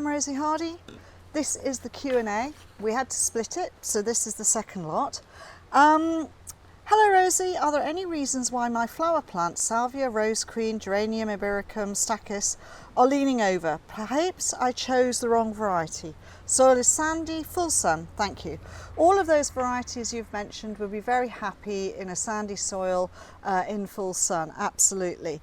I'm Rosie Hardy. This is the Q&A. We had to split it, so this is the second lot. Hello Rosie, are there any reasons why my flower plants, salvia, rose queen, geranium, ibericum, stachys, are leaning over? Perhaps I chose the wrong variety. Soil is sandy, full sun, thank you. All of those varieties you've mentioned would be very happy in a sandy soil in full sun, absolutely.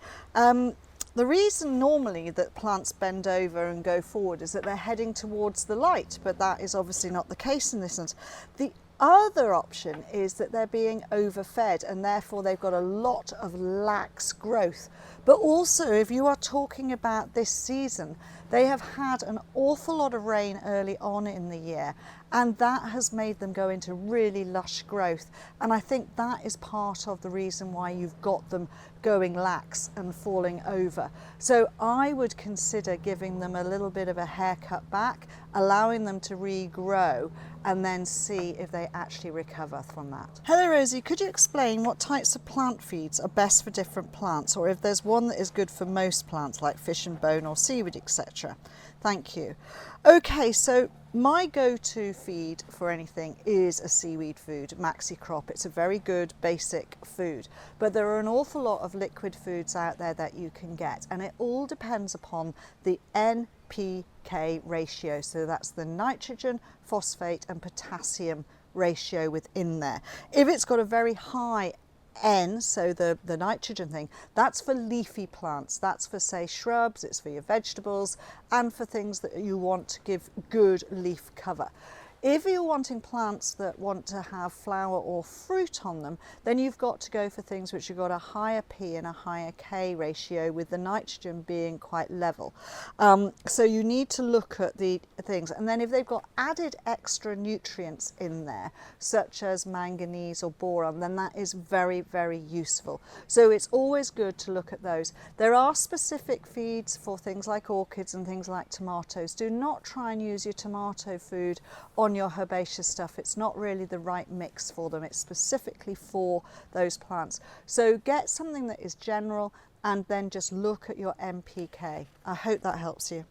The reason normally that plants bend over and go forward is that they're heading towards the light, but that is obviously not the case in this instance. The other option is that they're being overfed and therefore they've got a lot of lax growth. But also, if you are talking about this season, they have had an awful lot of rain early on in the year, and that has made them go into really lush growth. And I think that is part of the reason why you've got them going lax and falling over. So I would consider giving them a little bit of a haircut back, allowing them to regrow, and then see if they actually recover from that. Hello Rosie, could you explain what types of plant feeds are best for different plants, or if there's one that is good for most plants like fish and bone or seaweed, etc.? Thank you. Okay, so my go-to feed for anything is a seaweed food, maxi crop. It's a very good basic food, but there are an awful lot of liquid foods out there that you can get, and it all depends upon the NPK ratio. So that's the nitrogen, phosphate and potassium ratio within there. If it's got a very high N, so the nitrogen thing, that's for leafy plants, that's for say shrubs, it's for your vegetables and for things that you want to give good leaf cover. If you're wanting plants that want to have flower or fruit on them, then you've got to go for things which have got a higher P and a higher K ratio, with the nitrogen being quite level. So you need to look at the things, and then if they've got added extra nutrients in there, such as manganese or boron, then that is very, very useful. So it's always good to look at those. There are specific feeds for things like orchids and things like tomatoes. Do not try and use your tomato food on your herbaceous stuff. It's not really the right mix for them. It's specifically for those plants. So get something that is general and then just look at your NPK. I hope that helps you.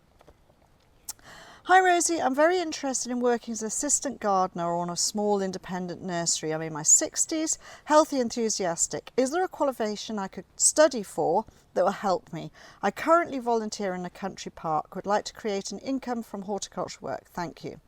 Hi Rosie, I'm very interested in working as an assistant gardener on a small independent nursery. I'm in my 60s, healthy, enthusiastic. Is there a qualification I could study for that will help me? I currently volunteer in a country park, would like to create an income from horticulture work. Thank you.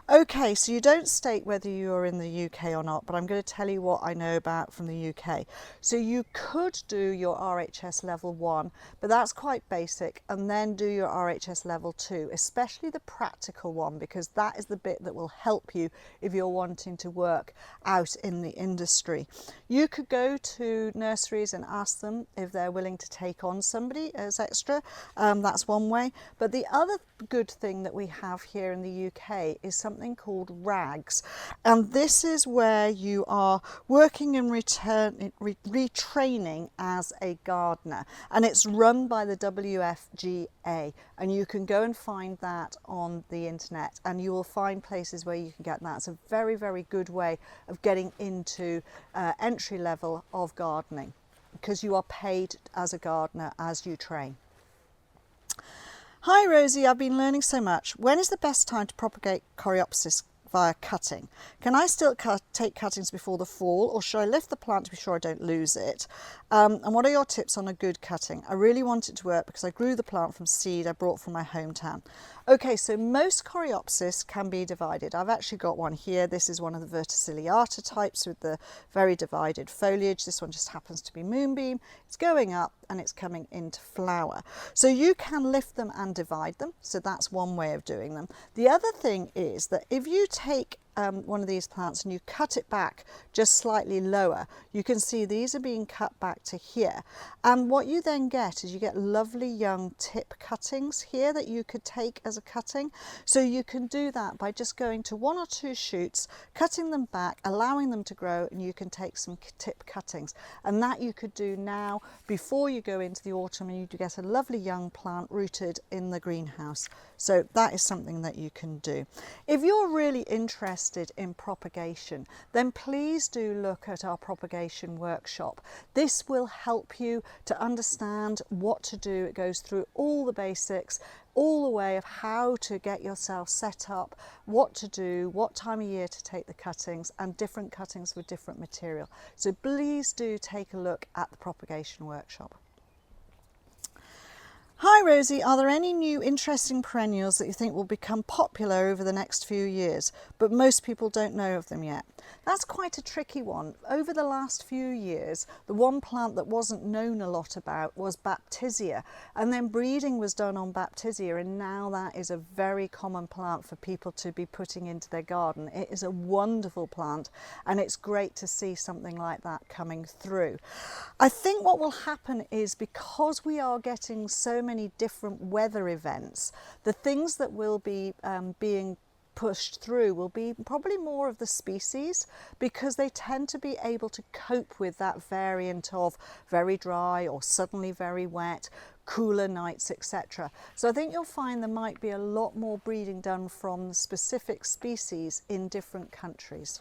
Okay, so you don't state whether you're in the UK or not, but I'm going to tell you what I know about from the UK. So you could do your RHS level 1, but that's quite basic, and then do your RHS level 2, especially the practical one, because that is the bit that will help you if you're wanting to work out in the industry. You could go to nurseries and ask them if they're willing to take on somebody as extra. That's one way. But the other good thing that we have here in the UK is something called RAGS, and this is where you are working and retraining as a gardener, and it's run by the WFGA, and you can go and find that on the internet, and you will find places where you can get that. It's a very, very good way of getting into entry level of gardening, because you are paid as a gardener as you train. Hi Rosie, I've been learning so much. When is the best time to propagate Coreopsis via cutting? Can I still take cuttings before the fall, or should I lift the plant to be sure I don't lose it? And what are your tips on a good cutting? I really want it to work because I grew the plant from seed I brought from my hometown. Okay, so most Coreopsis can be divided. I've actually got one here. This is one of the verticillata types with the very divided foliage. This one just happens to be moonbeam. It's going up and it's coming into flower. So you can lift them and divide them. So that's one way of doing them. The other thing is that if you take one of these plants and you cut it back just slightly lower, you can see these are being cut back to here, and what you then get is you get lovely young tip cuttings here that you could take as a cutting. So you can do that by just going to 1 or 2 shoots, cutting them back, allowing them to grow, and you can take some tip cuttings, and that you could do now before you go into the autumn, and you get a lovely young plant rooted in the greenhouse. So that is something that you can do. If you're really interested in propagation, then please do look at our propagation workshop. This will help you to understand what to do. It goes through all the basics, all the way of how to get yourself set up, what to do, what time of year to take the cuttings, and different cuttings with different material. So please do take a look at the propagation workshop. Hi Rosie, are there any new interesting perennials that you think will become popular over the next few years, but most people don't know of them yet? That's quite a tricky one. Over the last few years, the one plant that wasn't known a lot about was Baptisia, and then breeding was done on Baptisia, and now that is a very common plant for people to be putting into their garden. It is a wonderful plant, and it's great to see something like that coming through. I think what will happen is, because we are getting so many different weather events, the things that will be being pushed through will be probably more of the species, because they tend to be able to cope with that variant of very dry or suddenly very wet, cooler nights, etc. So I think you'll find there might be a lot more breeding done from specific species in different countries.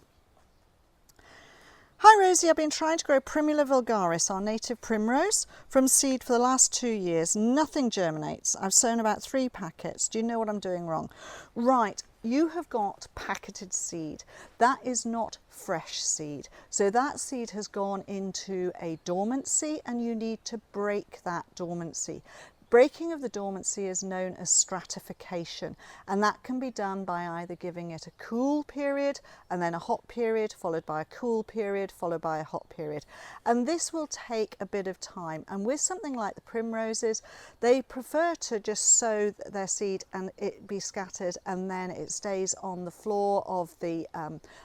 Hi Rosie, I've been trying to grow Primula vulgaris, our native primrose, from seed for the last 2 years. Nothing germinates. I've sown about 3 packets. Do you know what I'm doing wrong? Right, you have got packeted seed. That is not fresh seed. So that seed has gone into a dormancy, and you need to break that dormancy. Breaking of the dormancy is known as stratification, and that can be done by either giving it a cool period and then a hot period, followed by a cool period, followed by a hot period. And this will take a bit of time. And with something like the primroses, they prefer to just sow their seed and it be scattered, and then it stays on the floor of the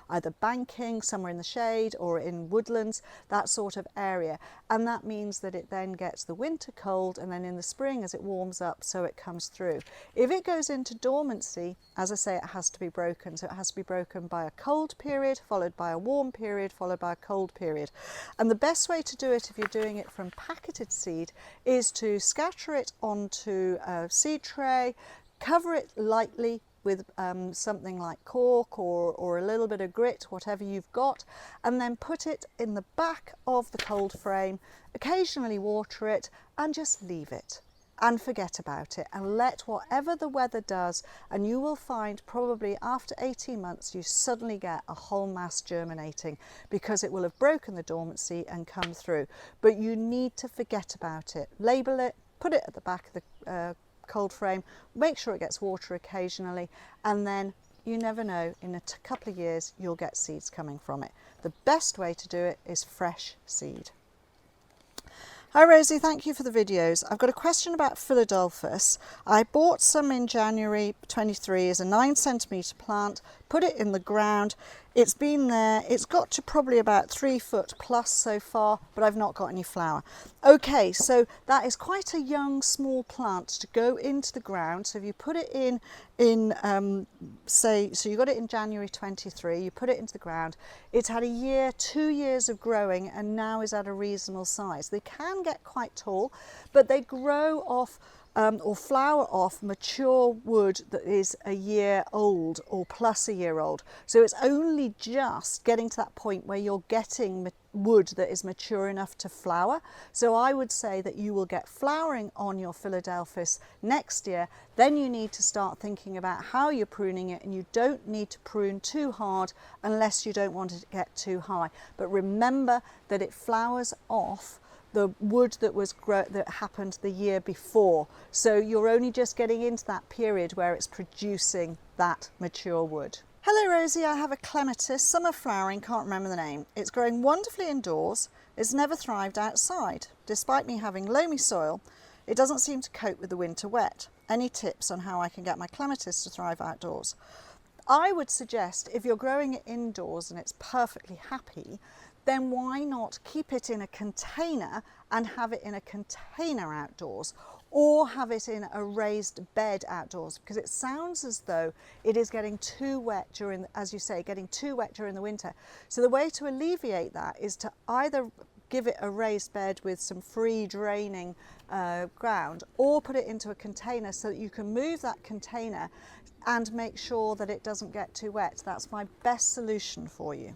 either banking, somewhere in the shade, or in woodlands, that sort of area. And that means that it then gets the winter cold, and then in the spring as it warms up, so it comes through. If it goes into dormancy, as I say, it has to be broken. So it has to be broken by a cold period, followed by a warm period, followed by a cold period. And the best way to do it, if you're doing it from packeted seed, is to scatter it onto a seed tray, cover it lightly with something like cork or a little bit of grit, whatever you've got, and then put it in the back of the cold frame, occasionally water it, and just leave it and forget about it, and let whatever the weather does, and you will find probably after 18 months you suddenly get a whole mass germinating, because it will have broken the dormancy and come through. But you need to forget about it. Label it, put it at the back of the cold frame, make sure it gets water occasionally, and then you never know, in a couple of years you'll get seeds coming from it. The best way to do it is fresh seed. Hi Rosie, thank you for the videos. I've got a question about Philadelphus. I bought some in January 23 as a 9cm plant, put it in the ground. It's been there, it's got to probably about 3 foot plus so far, but I've not got any flower. Okay, so that is quite a young small plant to go into the ground. So if you put it in say, so you got it in January 23, you put it into the ground, it's had a year, 2 years of growing, and now is at a reasonable size. They can get quite tall, but they grow off or flower off mature wood that is a year old or plus a year old. So it's only just getting to that point where you're getting wood that is mature enough to flower. So I would say that you will get flowering on your Philadelphus next year. Then you need to start thinking about how you're pruning it, and you don't need to prune too hard unless you don't want it to get too high. But remember that it flowers off the wood that happened the year before. So you're only just getting into that period where it's producing that mature wood. Hello Rosie, I have a Clemetus, summer flowering, can't remember the name. It's growing wonderfully indoors. It's never thrived outside. Despite me having loamy soil, it doesn't seem to cope with the winter wet. Any tips on how I can get my Clemetus to thrive outdoors? I would suggest, if you're growing it indoors and it's perfectly happy, then why not keep it in a container and have it in a container outdoors, or have it in a raised bed outdoors, because it sounds as though it is getting too wet during, as you say, getting too wet during the winter. So the way to alleviate that is to either give it a raised bed with some free draining ground, or put it into a container so that you can move that container and make sure that it doesn't get too wet. That's my best solution for you.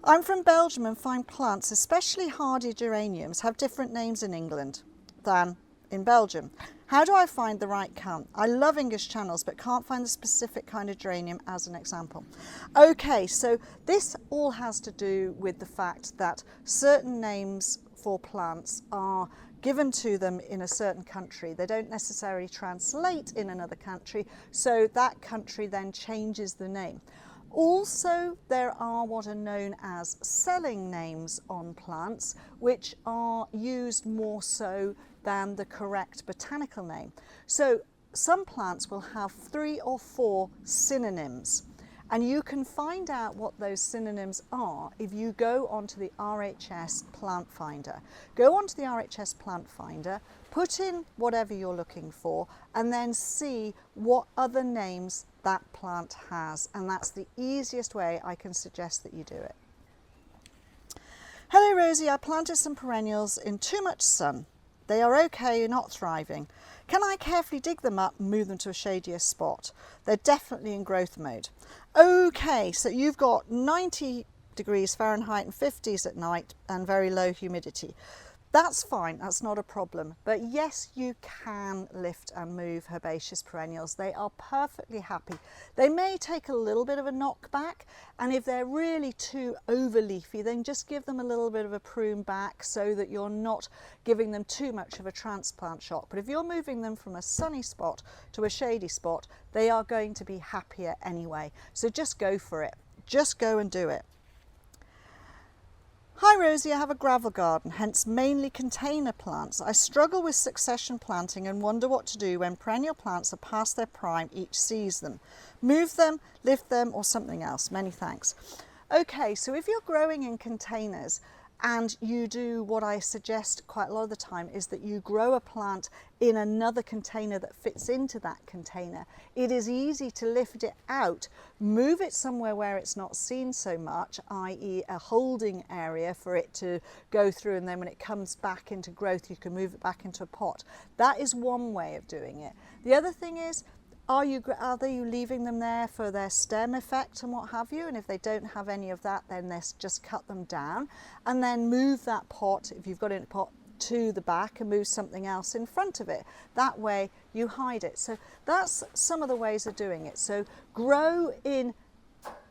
I'm from Belgium and find plants, especially hardy geraniums, have different names in England than in Belgium. How do I find the right cunt? I love English channels, but can't find the specific kind of geranium as an example. Okay, so this all has to do with the fact that certain names for plants are given to them in a certain country. They don't necessarily translate in another country, so that country then changes the name. Also, there are what are known as selling names on plants, which are used more so than the correct botanical name. So some plants will have 3 or 4 synonyms, and you can find out what those synonyms are if you go onto the RHS Plant Finder. Go onto the RHS Plant Finder, put in whatever you're looking for, and then see what other names that plant has, and that's the easiest way I can suggest that you do it. Hello Rosie, I planted some perennials in too much sun. They are okay, not thriving. Can I carefully dig them up and move them to a shadier spot? They're definitely in growth mode. Okay, so you've got 90 degrees Fahrenheit and 50s at night and very low humidity. That's fine, that's not a problem. But yes, you can lift and move herbaceous perennials. They are perfectly happy. They may take a little bit of a knockback, and if they're really too over leafy, then just give them a little bit of a prune back so that you're not giving them too much of a transplant shock. But if you're moving them from a sunny spot to a shady spot, they are going to be happier anyway. So just go for it. Just go and do it. Hi Rosie, I have a gravel garden, hence mainly container plants. I struggle with succession planting and wonder what to do when perennial plants are past their prime each season. Move them, lift them, or something else. Many thanks. Okay, so if you're growing in containers and you do what I suggest quite a lot of the time is that you grow a plant in another container that fits into that container. It is easy to lift it out, move it somewhere where it's not seen so much, i.e. a holding area for it to go through, and then when it comes back into growth you can move it back into a pot. That is one way of doing it. The other thing is, are you leaving them there for their stem effect and what have you? And if they don't have any of that, then just cut them down and then move that pot, if you've got it in a pot, to the back and move something else in front of it. That way you hide it. So that's some of the ways of doing it. So grow in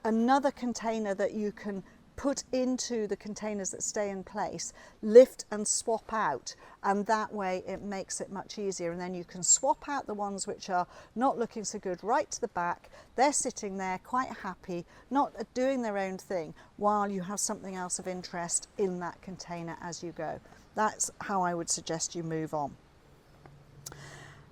another container that you can put into the containers that stay in place, lift and swap out, and that way it makes it much easier. And then you can swap out the ones which are not looking so good right to the back. They're sitting there quite happy, not doing their own thing, while you have something else of interest in that container as you go. That's how I would suggest you move on.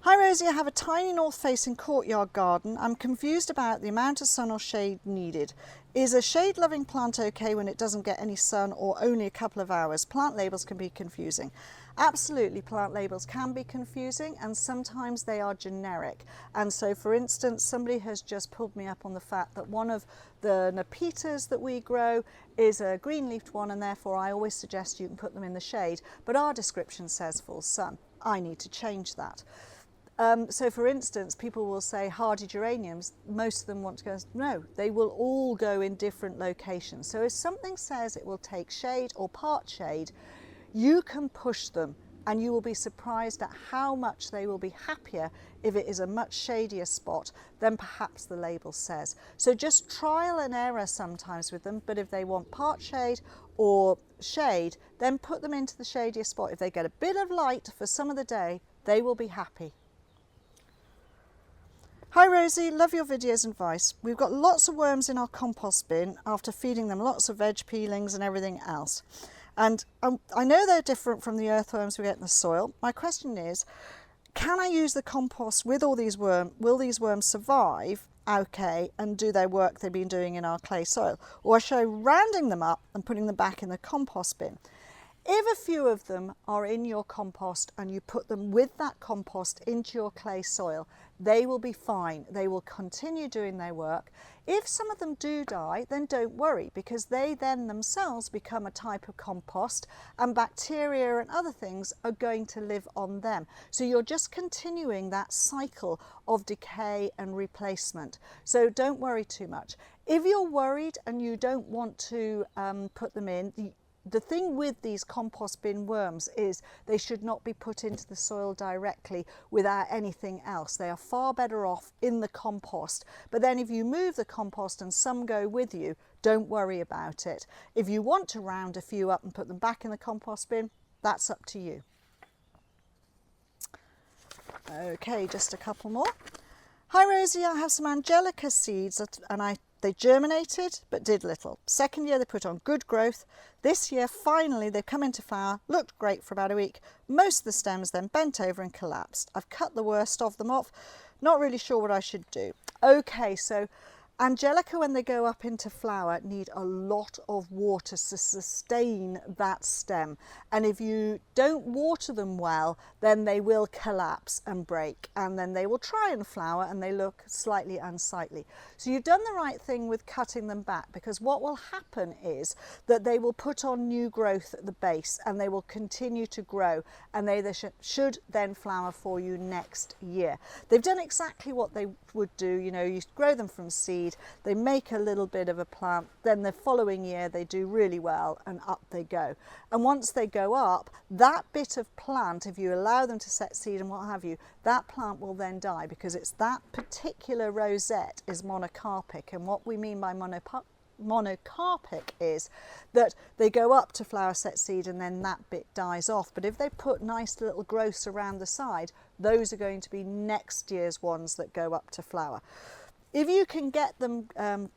Hi Rosie, I have a tiny north-facing courtyard garden. I'm confused about the amount of sun or shade needed. Is a shade-loving plant okay when it doesn't get any sun or only a couple of hours? Plant labels can be confusing. Absolutely, plant labels can be confusing, and sometimes they are generic. And so, for instance, somebody has just pulled me up on the fact that one of the Nepetas that we grow is a green-leafed one, and therefore I always suggest you can put them in the shade. But our description says full sun. I need to change that. So for instance, people will say hardy geraniums, most of them want to go, no, they will all go in different locations. So if something says it will take shade or part shade, you can push them and you will be surprised at how much they will be happier if it is a much shadier spot than perhaps the label says. So just trial and error sometimes with them, but if they want part shade or shade, then put them into the shadier spot. If they get a bit of light for some of the day, they will be happy. Hi Rosie, love your videos and advice. We've got lots of worms in our compost bin after feeding them lots of veg peelings and everything else. And I know they're different from the earthworms we get in the soil. My question is, can I use the compost with all these worms? Will these worms survive okay and do their work they've been doing in our clay soil? Or should I rounding them up and putting them back in the compost bin? If a few of them are in your compost and you put them with that compost into your clay soil, they will be fine. They will continue doing their work. If some of them do die, then don't worry, because they then themselves become a type of compost and bacteria and other things are going to live on them. So you're just continuing that cycle of decay and replacement. So don't worry too much. If you're worried and you don't want to put them in, the thing with these compost bin worms is they should not be put into the soil directly without anything else. They are far better off in the compost. But then if you move the compost and some go with you, don't worry about it. If you want to round a few up and put them back in the compost bin, that's up to you. Okay, just a couple more. Hi Rosie, I have some Angelica seeds and they germinated but did little. Second year they put on good growth. This year finally they've come into flower, looked great for about a week. Most of the stems then bent over and collapsed. I've cut the worst of them off, not really sure what I should do. Okay, so Angelica, when they go up into flower, need a lot of water to sustain that stem, and if you don't water them well, then they will collapse and break, and then they will try and flower and they look slightly unsightly. So you've done the right thing with cutting them back, because what will happen is that they will put on new growth at the base and they will continue to grow, and they should then flower for you next year. They've done exactly what they would do. You know, you grow them from seed, they make a little bit of a plant, then the following year they do really well and up they go. And once they go up, that bit of plant, if you allow them to set seed and what have you, that plant will then die, because it's that particular rosette is monocarpic. And what we mean by monocarpic is that they go up to flower, set seed, and then that bit dies off. But if they put nice little growths around the side, those are going to be next year's ones that go up to flower. If you can get them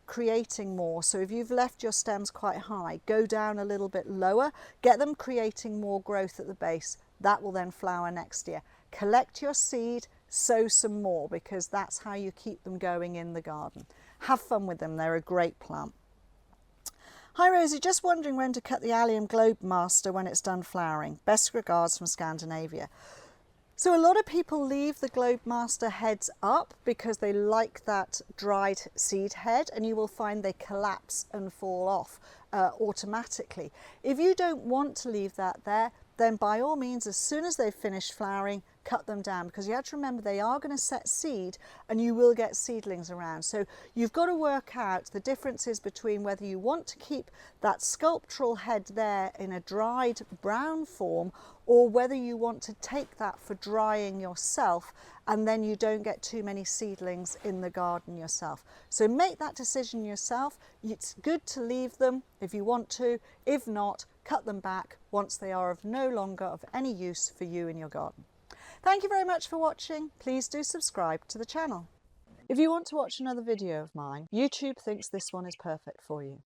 creating more, so if you've left your stems quite high, go down a little bit lower, get them creating more growth at the base, that will then flower next year. Collect your seed, sow some more, because that's how you keep them going in the garden. Have fun with them, they're a great plant. Hi Rosie, just wondering when to cut the Aliium Globemaster when it's done flowering. Best regards from Scandinavia. So a lot of people leave the Globemaster heads up because they like that dried seed head, and you will find they collapse and fall off automatically. If you don't want to leave that there, then by all means, as soon as they've finished flowering, cut them down, because you have to remember they are going to set seed and you will get seedlings around. So you've got to work out the differences between whether you want to keep that sculptural head there in a dried brown form, or whether you want to take that for drying yourself, and then you don't get too many seedlings in the garden yourself. So make that decision yourself. It's good to leave them if you want to. If not, cut them back once they are of no longer of any use for you in your garden. Thank you very much for watching. Please do subscribe to the channel. If you want to watch another video of mine, YouTube thinks this one is perfect for you.